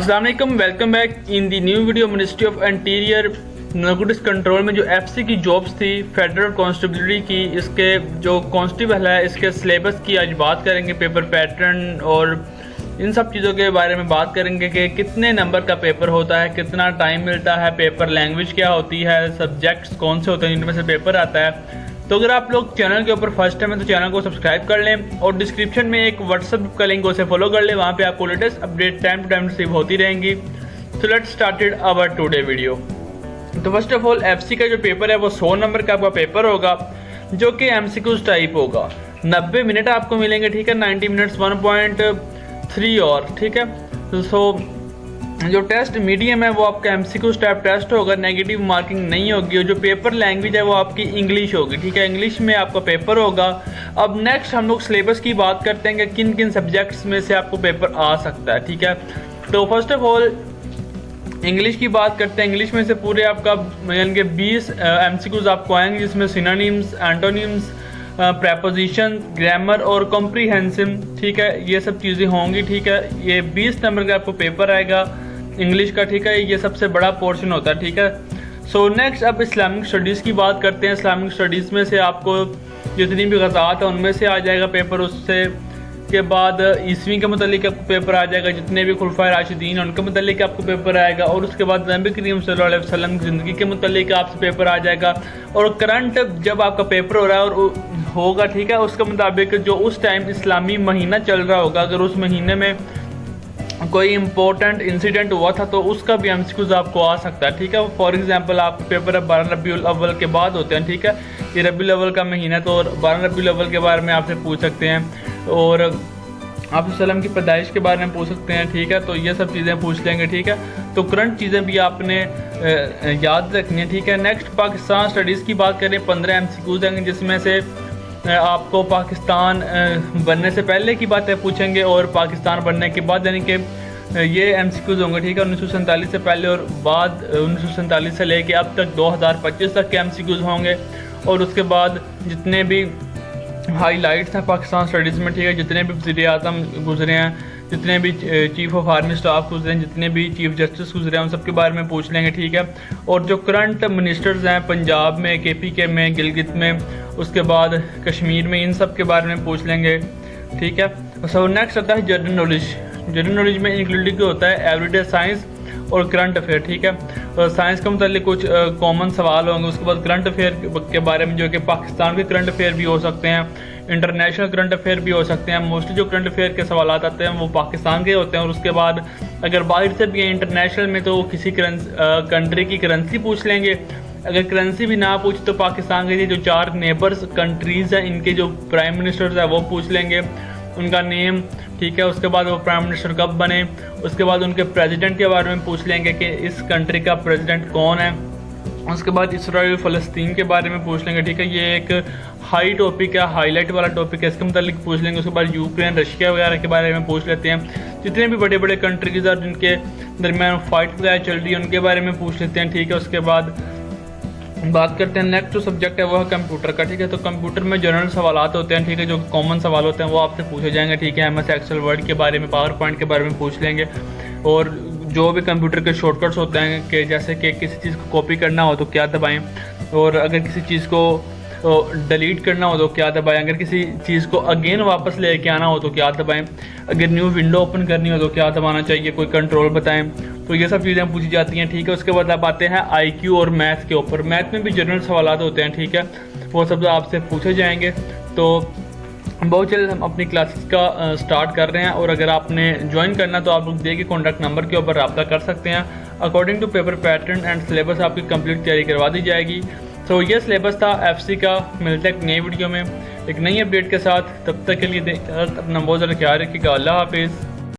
अस्सलाम वालेकुम, welcome back in the new video. Ministry of interior narcotics control में जो एफसी की जॉब्स थी फेडरल कांस्टेबलरी की, इसके जो कांस्टेबल है इसके सिलेबस की आज बात करेंगे, पेपर पैटर्न और इन सब चीज़ों के बारे में बात करेंगे कि कितने नंबर का पेपर होता है, कितना टाइम मिलता है, पेपर लैंग्वेज क्या होती है, सब्जेक्ट्स कौन से होते हैं जिनमें से पेपर आता है। तो अगर आप लोग चैनल के ऊपर फर्स्ट टाइम है तो चैनल को सब्सक्राइब कर लें और डिस्क्रिप्शन में एक व्हाट्सएप का लिंक उसे फॉलो कर लें, वहाँ पे आपको latest update time to time receive होती रहेंगी। So let's started our today video. तो फर्स्ट ऑफ ऑल एफसी का जो पेपर है वो 100 नंबर का आपका पेपर होगा जो कि एमसीक्यूज टाइप होगा। 90 मिनट आपको मिलेंगे, ठीक है। 90 मिनट्स 1.3 और, ठीक है। सो जो टेस्ट मीडियम है वो आपका एमसीक्यू टाइप टेस्ट होगा, नेगेटिव मार्किंग नहीं होगी। और जो पेपर लैंग्वेज है वो आपकी इंग्लिश होगी, ठीक है। इंग्लिश में आपका पेपर होगा। अब नेक्स्ट हम लोग सिलेबस की बात करते हैं कि किन किन सब्जेक्ट्स में से आपको पेपर आ सकता है, ठीक है। तो फर्स्ट ऑफ ऑल इंग्लिश की बात करते हैं। इंग्लिश में से पूरे आपका यानी कि 20 एमसीक्यूज आपको आएंगे, जिसमें सिनोनिम्स, एंटोनिम्स, प्रेपोजिशन, ग्रामर और कॉम्प्रीहेंसिव, ठीक है, ये सब चीज़ें होंगी, ठीक है। ये 20 नंबर का आपको पेपर आएगा इंग्लिश का, ठीक है। ये सबसे बड़ा पोर्शन होता है, ठीक है। सो नेक्स्ट अब इस्लामिक स्टडीज़ की बात करते हैं। इस्लामिक स्टडीज़ में से आपको जितनी भी ग़ज़ात है उनमें से आ जाएगा पेपर। उससे के बाद ईस्वी के मतलब आपको पेपर आ जाएगा, जितने भी खुलफाए राशिदीन हैं उनके मतलब आपको पेपर आएगा। और उसके बाद नबी करीम सल्लल्लाहु अलैहि वसल्लम की ज़िंदगी के मतलब आपसे पेपर आ जाएगा। और करंट जब आपका पेपर हो रहा है और होगा, ठीक है, उसके मुताबिक जो उस टाइम इस्लामी महीना चल रहा होगा, अगर उस महीने में कोई इंपॉर्टेंट इंसिडेंट हुआ था तो उसका भी एमसीक्यूज आपको आ सकता है, ठीक है। फॉर एग्जांपल आपका पेपर है 12 रबीउल अव्वल के बाद होते हैं, ठीक है। ये रबीउल अव्वल का महीना है तो 12 रबीउल अव्वल के बारे में आपसे पूछ सकते हैं और आप सल्लम की पैदाइश के बारे में पूछ सकते हैं, ठीक है। तो ये सब चीज़ें पूछ लेंगे, ठीक है। तो करंट चीज़ें भी आपने याद रखनी है, ठीक है। नेक्स्ट पाकिस्तान स्टडीज़ की बात करें, 15 एमसीक्यूज आएंगे, जिसमें से आपको पाकिस्तान बनने से पहले की बातें पूछेंगे और पाकिस्तान बनने के बाद, यानी कि ये एमसीक्यूज होंगे, ठीक है। 1947 से पहले और बाद 1947 से लेके अब तक 2025 तक के एमसीक्यूज होंगे। और उसके बाद जितने भी हाईलाइट्स हैं पाकिस्तान स्टडीज़ में, ठीक है, जितने भी वज़ीर आज़म गुजरे हैं, जितने भी चीफ ऑफ आर्मी स्टाफ गुजरे हैं, जितने भी चीफ जस्टिस गुजरे हैं, उन सब के बारे में पूछ लेंगे, ठीक है। और जो करंट मिनिस्टर्स हैं पंजाब में, KPK में, गिलगित में, उसके बाद कश्मीर में, इन सब के बारे में पूछ लेंगे, ठीक है। सो नेक्स्ट आता है जनरल नॉलेज। जनरल नॉलेज में इंक्लूडिंग होता है एवरीडे साइंस और करंट अफेयर, ठीक है। तो साइंस का मतलब कुछ कॉमन सवाल होंगे। उसके बाद करंट अफेयर के बारे में जो कि पाकिस्तान के करंट अफेयर भी हो सकते हैं, इंटरनेशनल करंट अफेयर भी हो सकते हैं। मोस्टली जो करंट अफेयर के सवाल आते हैं वो पाकिस्तान के होते हैं। और उसके बाद अगर बाहर से भी इंटरनेशनल में तो किसी कंट्री की करेंसी पूछ लेंगे। अगर करेंसी भी ना पूछ तो पाकिस्तान के जो 4 नेबर्स कंट्रीज़ हैं इनके जो प्राइम मिनिस्टर्स हैं वो पूछ लेंगे, उनका नेम, ठीक है। उसके बाद वो प्राइम मिनिस्टर कब बने। उसके बाद उनके प्रेसिडेंट के बारे में पूछ लेंगे कि इस कंट्री का प्रेसिडेंट कौन है। उसके बाद इसराइल फ़लस्तीन के बारे में पूछ लेंगे, ठीक है। ये एक हाई टॉपिक है, हाईलाइट वाला टॉपिक है, इसके मतलब पूछ लेंगे। उसके बाद यूक्रेन, रशिया वगैरह के बारे में पूछ लेते हैं। जितने भी बड़े बड़े कंट्रीज़ हैं जिनके दरमियान फाइट वगैरह चल रही है उनके बारे में पूछ लेते हैं, ठीक है। उसके बाद बात करते हैं नेक्स्ट जो सब्जेक्ट है वो है कंप्यूटर का, ठीक है। तो कंप्यूटर में जनरल सवालात होते हैं, ठीक है, जो कॉमन सवाल होते हैं वो आपसे पूछे जाएंगे, ठीक है। MS एक्सेल, वर्ड के बारे में, पावर पॉइंट के बारे में पूछ लेंगे। और जो भी कंप्यूटर के शॉर्टकट्स होते हैं कि जैसे कि किसी चीज़ को कॉपी करना हो तो क्या दबाएं, और अगर किसी चीज़ को डिलीट करना हो तो क्या दबाएं, अगर किसी चीज़ को अगेन वापस लेके आना हो तो क्या दबाएं, अगर न्यू विंडो ओपन करनी हो तो क्या दबाना चाहिए, कोई कंट्रोल बताएं। तो ये सब चीज़ें पूछी जाती हैं, ठीक है। उसके बाद आप आते हैं IQ और मैथ के ऊपर। मैथ में भी जनरल सवालात होते हैं, ठीक है, वो सब आपसे पूछे जाएंगे। तो बहुत जल्द हम अपनी क्लासेस का स्टार्ट कर रहे हैं और अगर आपने ज्वाइन करना तो आप लोग दिए गए कॉन्टैक्ट नंबर के ऊपर रब्ता कर सकते हैं। According to paper pattern and syllabus आपकी कंप्लीट तैयारी करवा दी जाएगी। तो ये सिलेबस था FC का। मिलते हैं एक नई वीडियो में एक नई अपडेट के साथ। तब तक के लिए अपना बहुत ज़्यादा ख्याल रखिएगा। अल्लाह हाफिज़।